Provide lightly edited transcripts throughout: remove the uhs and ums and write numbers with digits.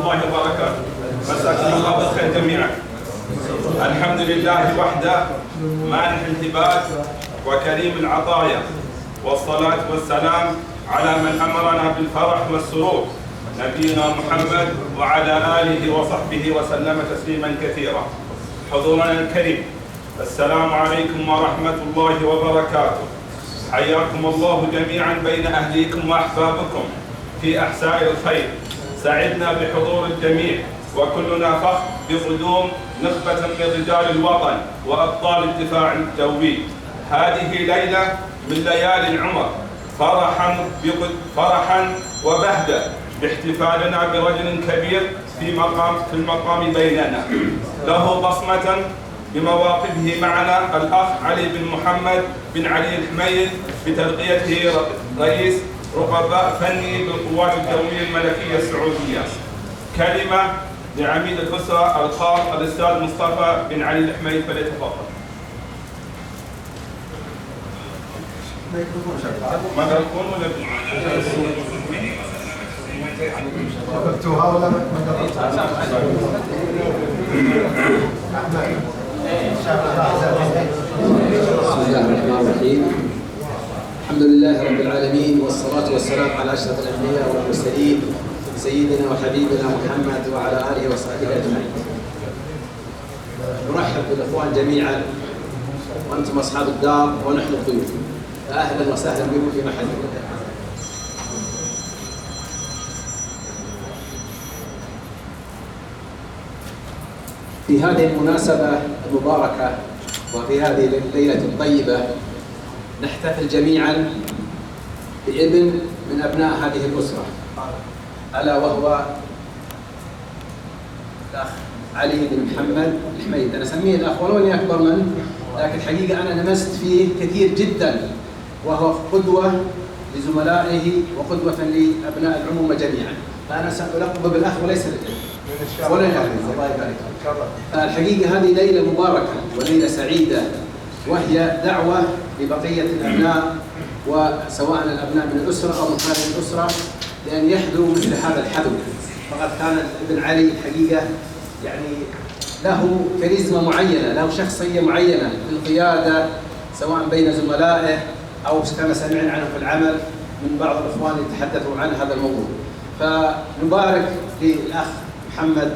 الله وبركاته. مساكم الله بالخير جميعا. الحمد لله وحده مانح الهبات وكريم العطايا، والصلاة والسلام على من أمرنا بالفرح والسرور نبينا محمد وعلى آله وصحبه وسلم تسليما كثيرا. حضورنا الكريم، السلام عليكم ورحمة الله وبركاته. حياكم الله جميعا بين أهليكم وأحبابكم في أحساء الخير. سعدنا بحضور الجميع، وكلنا فخر بقدوم نخبة من رجال الوطن وأبطال الدفاع الجوي. هذه ليلة من ليالي العمر، فرحا وبهجة باحتفالنا برجل كبير في المقام بيننا، له بصمة بمواقفه معنا الأخ علي بن محمد بن علي الحميد بترقيته رئيس رقباء فني بالقوات الجوية الملكية السعودية. كلمة لعميد الأسرة الخاص الأستاذ مصطفى بن علي الحميد، فليتفضل. ميكروفون ولا كتبتوها ولا ما بسم الله الرحمن الرحيم. الحمد لله رب العالمين، والصلاة والسلام على أشرف الأنبياء والمرسلين سيدنا وحبيبنا محمد وعلى آله وصحبه أجمعين. نرحب بالإخوان جميعا، وأنتم أصحاب الدار ونحن الضيوف، فأهلا وسهلا بكم في محلكم. في هذه المناسبة المباركة وفي هذه الليلة الطيبة نحتفل جميعا بابن من أبناء هذه الأسرة، ألا وهو الأخ علي بن محمد الحميد. أنا أسميه الأخ ولو إني أكبر منه، لكن حقيقة أنا لمست فيه كثير جدا، وهو قدوة لزملائه وقدوة لأبناء العمومة جميعا. فأنا سألقب بالأخ وليس الابن. ولا الله يبارك فيك. الحقيقة هذه ليلة مباركة وليلة سعيدة، وهي دعوة لبقية الأبناء، وسواء الأبناء من الأسرة أو من خارج الأسرة، لأن يحذوا مثل هذا الحذو. فقد كان ابن علي حقيقة يعني له كاريزما معينة، له شخصية معينة في القيادة، سواء بين زملائه أو كما سمعنا عنه في العمل من بعض الإخوان يتحدثوا عن هذا الموضوع. فنبارك للأخ محمد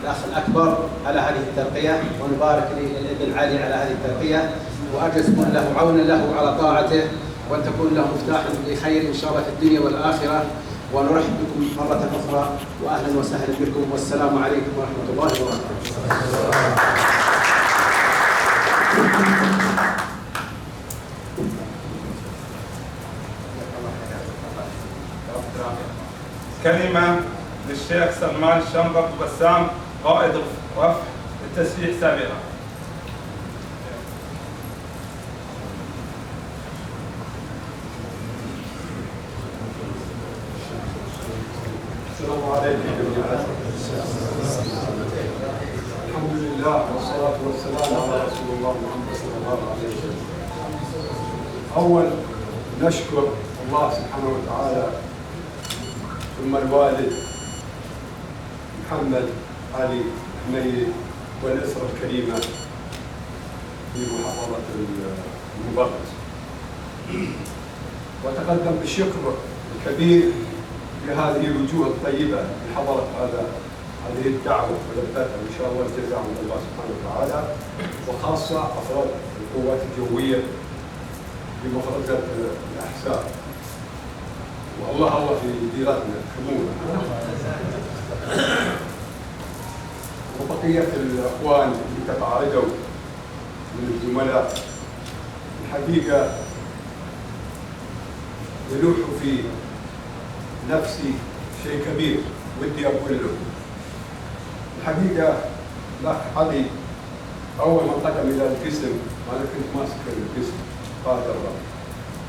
الأخ الأكبر على هذه الترقية، ونبارك للابن علي على هذه الترقية، وأرجو تكون له عونا له على طاعته، وأن تكون له مفتاحا لخير إن شاء الله في الدنيا والآخرة. ونرحب بكم مرة أخرى، وأهلا وسهلا بكم، والسلام عليكم ورحمة الله وبركاته. كلمة للشيخ سلمان الشنبط بسام قائد رفع التسليح سابقا. السلام عليكم جميعا. الحمد لله والصلاة والسلام على رسول الله محمد صلى الله عليه وسلم. أول نشكر الله سبحانه وتعالى، ثم الوالد محمد علي حميد والأسرة الكريمة في محافظة المبرز، وتقدم بالشكر الكبير لهذه الوجوه الطيبة اللي حضرت هذه الدعوة ولبتها، إن شاء الله جزاهم الله سبحانه وتعالى، وخاصة أفراد القوات الجوية بمفرزة الأحساء. والله في ديرتنا كمونة، وبقية الأخوان اللي تقاعدوا من الزملاء. الحقيقة يلوح في نفسي شيء كبير ودي أقول له. الحقيقة الأخ علي أول ما قدم إلى القسم، أنا كنت ماسك القسم قائد الرابع،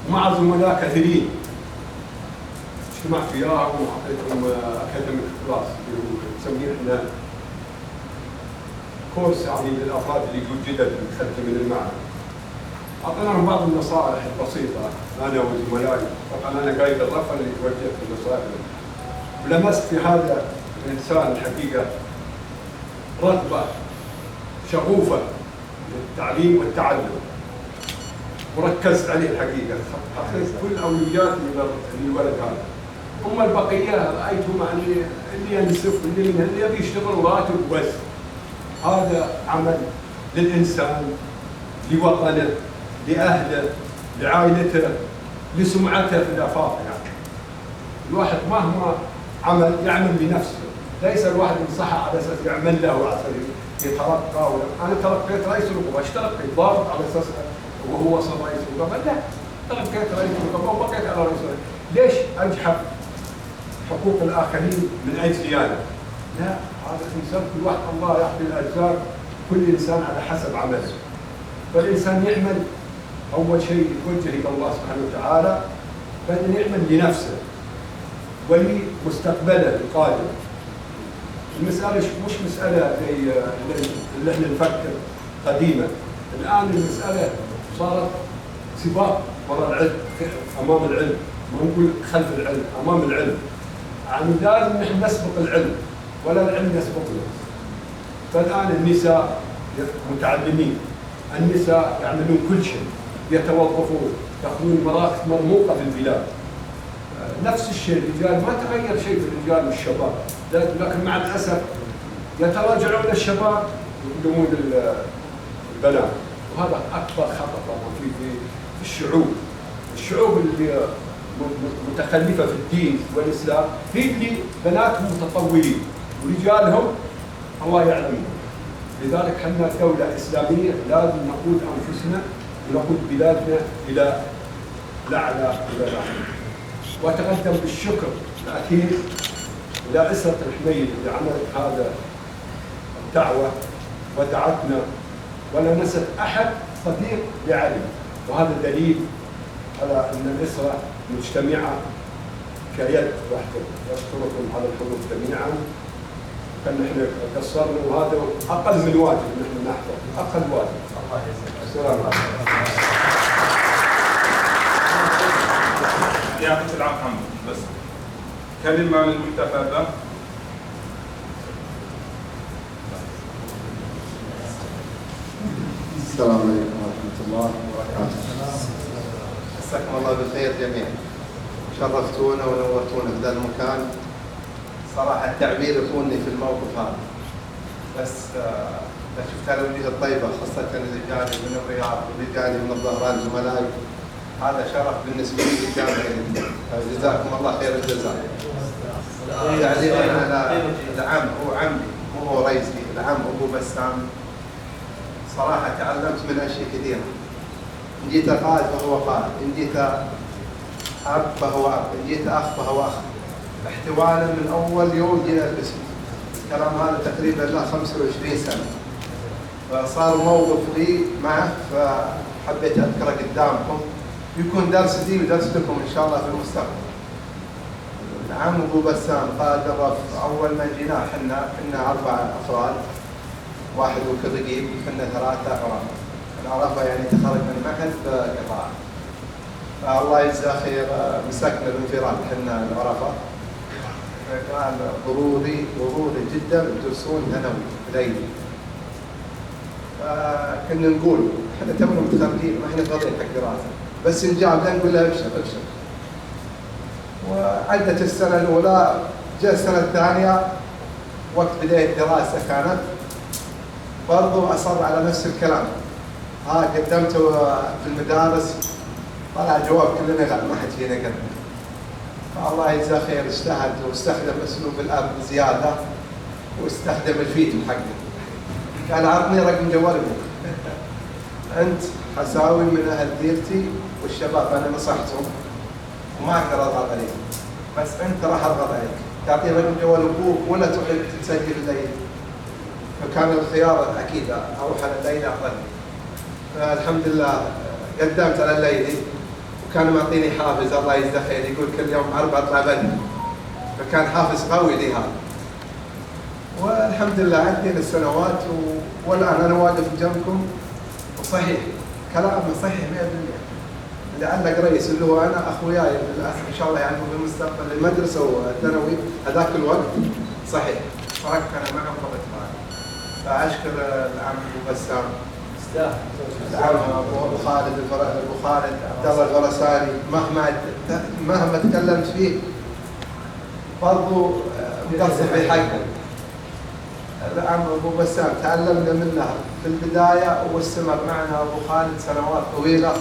ومع زملاء كثيرين اجتمعت وياهم وعطيتهم أكاديميك كلاس، نسميه احنا كورس يعني للأفراد اللي يجوا جدد متخرجين من المعهد. أعطيناهم بعض النصائح البسيطة أنا وزملائي، طبعا أنا قايد الرفع اللي توجهت النصائح، ولمست في هذا إنسان الحقيقة رغبة شغوفة للتعليم والتعلم، وركزت عليه الحقيقة، حطيت كل أولوياتي للولد هذا. أما البقية رأيتهم اللي ينسف اللي يبي يشتغل وراتب بس. هذا عمل للإنسان، لوطنه، لأهله، لعائلته، لسمعته في الآفاق. يعني الواحد مهما عمل يعمل لنفسه، ليس الواحد ينصحه على أساس يعمل له وعلى أساس يترقى. أنا ترقيت رئيس النقابة، ايش ترقيت؟ ضابط على أساس وهو وصل رئيس النقابة؟ لا، ترقيت رئيس النقابة وبقيت على رئيس النقابة. ليش أجحف حقوق الآخرين من أجلي أنا؟ لا، هذا الإنسان كل واحد الله يعطي الأرزاق كل إنسان على حسب عمله. فالإنسان يعمل أول شيء يتوجه إلى الله سبحانه وتعالى، بعدين يعمل لنفسه ولمستقبله القادم. المسألة مش مسألة زي اللي احنا نفكر قديما. الآن المسألة صارت سباق وراء العلم، أمام العلم، ما نقول خلف العلم، أمام العلم. يعني لازم نحن نسبق العلم ولا العلم يسبقنا. فالآن النساء متعلمين، النساء يعملون كل شيء، يتوظفون، يأخذون مراكز مرموقة في البلاد. نفس الشيء الرجال، ما تغير شيء في الرجال والشباب، لكن مع الأسف يتراجعون الشباب ويقدمون البنات. وهذا أكبر خطأ طبعا في الشعوب اللي متخلفة في الدين والإسلام، هي اللي بناتهم متطورين ورجالهم الله يعلمهم. لذلك حنا دولة إسلامية لازم نقود أنفسنا ونقود بلادنا إلى الأعلى إلى الأعلى. وأتقدم بالشكر الأخير إلى أسرة الحميد اللي عملت هذا الدعوة ودعتنا، ولا نست أحد صديق لعلي. وهذا دليل على أن الأسرة مجتمعة كيد واحدة. أشكركم على الحضور جميعا. كان نحن قصرنا، وهذا أقل من واجب نحن نحضر، أقل واجب. الله يسلمك. السلام عليكم. يعطيك العافية محمد. بس كلمة للمحتفى به. السلام عليكم ورحمة الله وبركاته. مساكم الله بالخير جميعا. شرفتونا ونورتونا في ذا المكان. صراحة التعبير يخونني في الموقف هذا. بس شفت الوجوه الطيبة، خاصة اللي جاني من الرياض واللي جاني من الظهران زملائي. هذا شرف بالنسبة لي جدا. جزاكم الله خير الجزاء. تعليقا على العم، هو عمي مو هو رئيسي، العم أبو بسام. صراحة تعلمت من أشياء كثيرة. إن جيت قائد فهو قائد، إن جيت أب فهو أب، إن جيت أخ فهو أخ. احتوانا من أول يوم جينا القسم. الكلام هذا تقريبا له 25 سنة. فصار موقف لي معه، فحبيت أذكره قدامكم، يكون درس لي ودرس لكم إن شاء الله في المستقبل. العم أبو بسام قائد الرف. أول ما جينا كنا 4 أفراد، واحد وكل رقيب، كنا 3 أفراد. العرفة يعني تخرج من معهد قطاع. فالله يجزاه خير مسكنا الانفراد حنا العرفة. كان ضروري جدا الدرسون ثانوي بليلي. فكنا نقول احنا تونا متخرجين ما احنا فاضيين حق دراسة، بس نجاب نقول له ابشر. وعدت السنة الأولى، جاء السنة الثانية وقت بداية الدراسة كانت برضو أصر على نفس الكلام. قدمته في المدارس، طلع جواب كلنا لا ما حد فينا قدم. فالله يجزاه خير اجتهد واستخدم اسلوب الاب بزياده، واستخدم الفيتو حقه. قال عطني رقم جوال ابوك. انت حساوي من اهل ديرتي والشباب انا نصحتهم وما اقدر اضغط عليك، بس انت راح اضغط عليك، تعطيه رقم جوال ابوك ولا تحب تسجل الليل. فكان الخيار اكيد اروح على الليل افضل. فالحمد لله قدمت على الليلي، وكان معطيني حافز الله يجزاه خير، يقول كل يوم 4 اطلع بدري. فكان حافز قوي لي هذا. والحمد لله عدينا السنوات والان انا واقف جنبكم. وصحيح كلامه صحيح 100%. لعلك رئيس اللي هو انا اخوياي للاسف ان شاء الله يعني في المستقبل المدرسه والثانوي هذاك الوقت صحيح فرقت انا معهم قبل معي. فاشكر العم ابو بسام، العم ابو خالد عبد الله الفرساني، مهما تكلمت فيه برضو مقصر في حقه. العم ابو بسام تعلمنا منه في البدايه واستمر معنا ابو خالد سنوات طويله،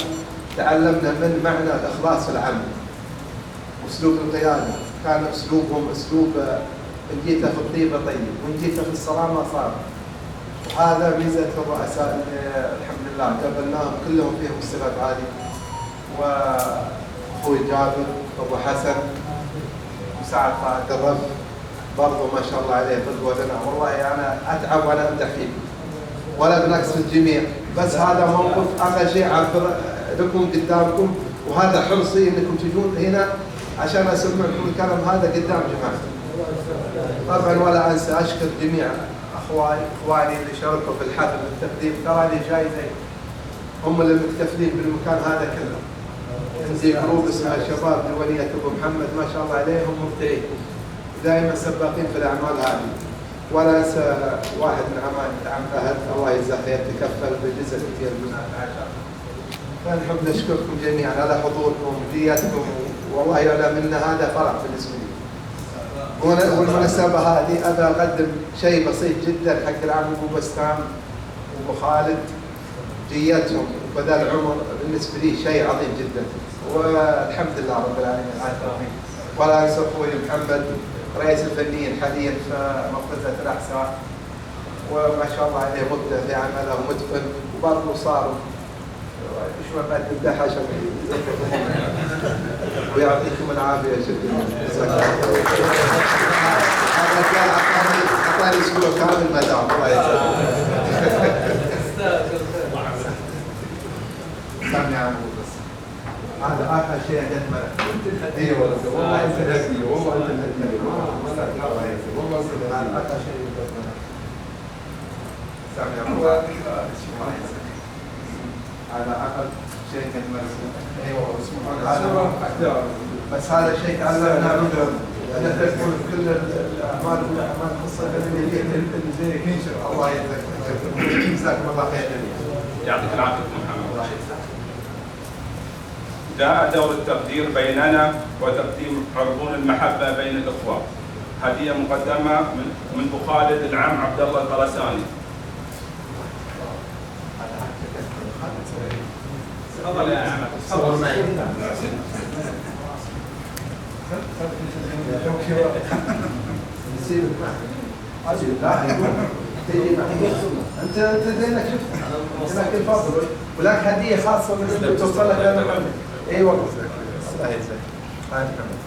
تعلمنا من معنى الاخلاص العمل واسلوب القياده. كان اسلوبهم اسلوب ان جيت في الطيبه طيب وان جيت في الصرامه صار. وهذا ميزه الرؤساء اللي الحمد لله قابلناهم كلهم فيهم الصفات هذه. واخوي جابر ابو حسن وسعد قائد الرب برضو ما شاء الله عليه قدوه لنا. والله انا اتعب وانا امدح فيه ولا بالعكس الجميع، بس هذا موقف اقل شيء اعبر لكم قدامكم، وهذا حرصي انكم تجون هنا عشان اسمع لكم الكلام هذا قدام جماعتي. طبعا ولا انسى اشكر جميع اخواني اللي شاركوا في الحفل بالتقديم، ترى لي جايزه هم اللي مكتفلين بالمكان هذا كله. عندي جروب اسمه شباب ديوانيه ابو محمد ما شاء الله عليهم مبدعين ودائما سباقين في الاعمال هذه. ولا انسى واحد من عمان عم فهد الله يجزاه خير تكفل بجزء كثير من العشاء. فنحب نشكركم جميعا على حضوركم وديتكم، والله يعلم ان هذا فرح بالنسبه لي. والمناسبه هذه ابى اقدم شيء بسيط جدا حق العم ابو بسام وابو خالد، جيتهم وبدل العمر بالنسبه لي شيء عظيم جدا، والحمد لله رب العالمين على التوفيق. ولا انسى اخوي محمد رئيس الفنيين حاليا في مقفزه الاحساء، وما شاء الله عليه مبدع في عمله ومتقن، وبرضه صار شوي بعد نبدا عشان ويعطيكم العافيه يا شيخ. هذا كان اعطاني اسبوع كامل مدام الله يجزاك. سامي عمو بس هذا اخر شيء اجمله. ايوه والله انت ذكي والله انت ذكي والله هذا اخر شيء اجمله. سامي عمو هذا اخر شيء اجمله. ايوه بس هذا شيء تعلمنا منه ان تكون كل الاعمال والاعمال الخاصه اللي زيك ينشر. الله يجزاك جزاكم الله خير. يعطيك العافيه محمد. جاء دور التقدير بيننا وتقديم عربون المحبه بين الاخوه. هديه مقدمه من ابو خالد العم عبد الله الفرساني. تفضل يا عم. تفضل معي. نسيبك معك. اجل لا تجي معي. انت زينك شفت لك الفضل ولك هديه خاصه من توصل لك انا محمد. اي والله الله يجزاك. هاي محمد.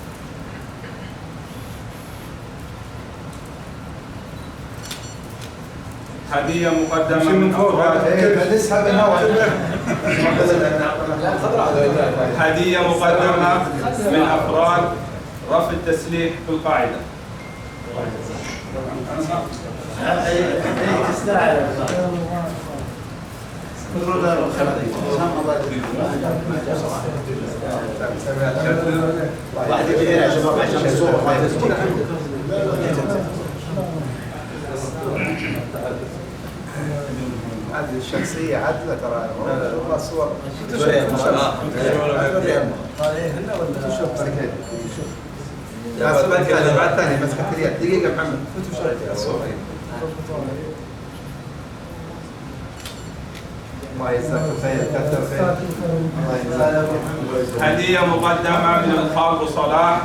هديه مقدمه من افراد نسحب الهواء. هديه مقدمه من افراد رفع التسليح في القاعده. واحد كثير يا شباب عشان الصورة. هذه الشخصية عدلة ترى والله صور. لا بعد ثاني بس خطريات دقيقة محمد. الله يجزاك خير كثر خير. الله يجزاك. هديه مقدمه من الخال ابو صلاح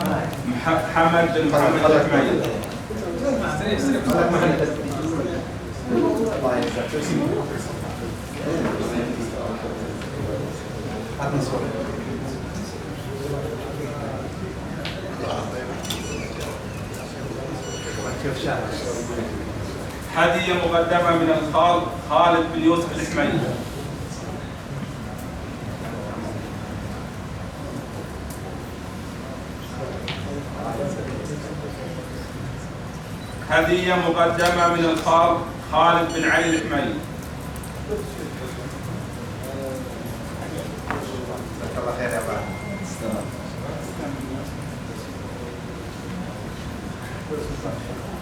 حمد بن محمد الحميد. الله يجزاك. عطنا صورة. هديه مقدمه من الخال خالد بن يوسف الحميد. هديه مقدمه من الخال خالد بن علي الحميد. جزاك الله خير يا بعد.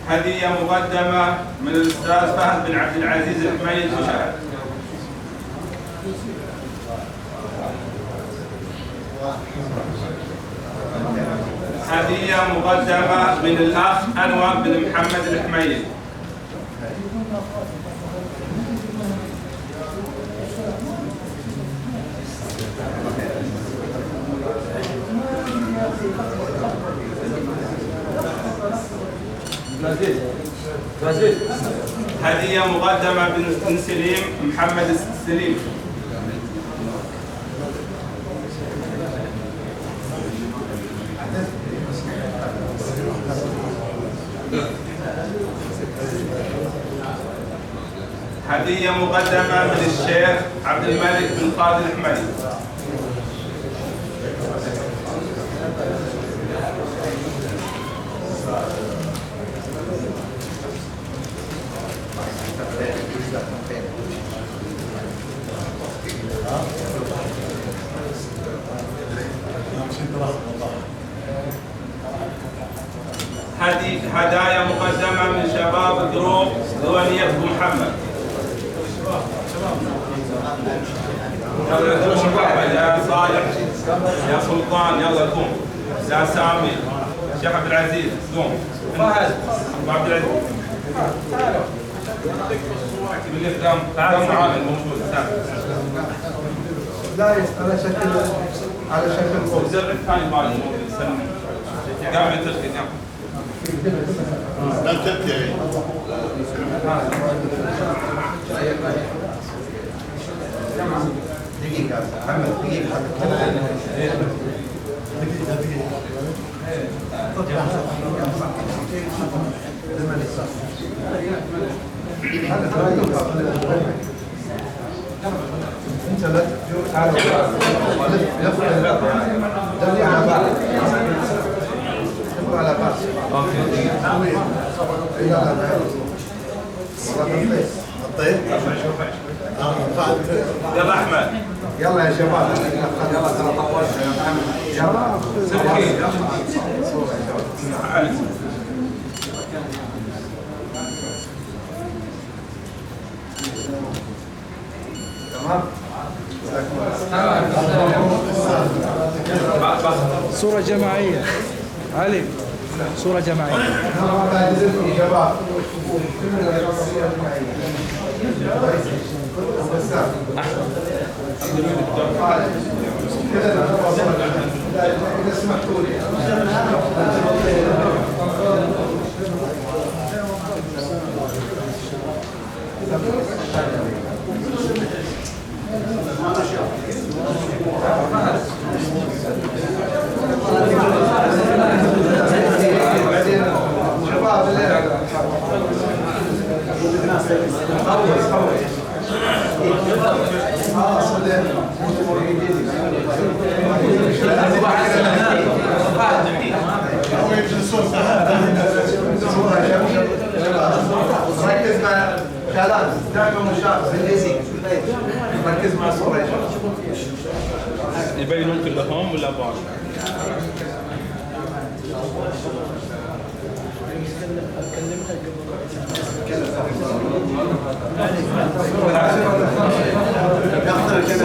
هدية مقدمة من الأستاذ فهد بن عبد العزيز الحميد مشاهد. هدية مقدمة من الأخ أنور بن محمد الحميد. هدية مقدمة من سليم محمد سليم. هدية مقدمة من الشيخ عبد الملك بن خالد الحميد. هدايا مقدمة من شباب جروب ديوانية أبو محمد. يا صالح يا سلطان يلا قوم. يا سامي شيخ عبد العزيز قوم. فهد ابو عبد العزيز اللي قدام تعالوا معانا الموجود لا على شكل فوق الزر الثاني مال الموجود قام يتركي لا تبكي. دقيقة محمد دقيقة انت لا تعال لف على بعض على بعض اوكي طيب يلا احمد يلا يا شباب يلا ترى طولت يلا تمام صورة جماعية علي، صورة جماعية. يا شباب إذا سمحتوا لي ركز مع كلام دائما مشابه ركز مع الصورة يا شباب يبينون كلهم ولا بعض؟ ياخذ الكاميرا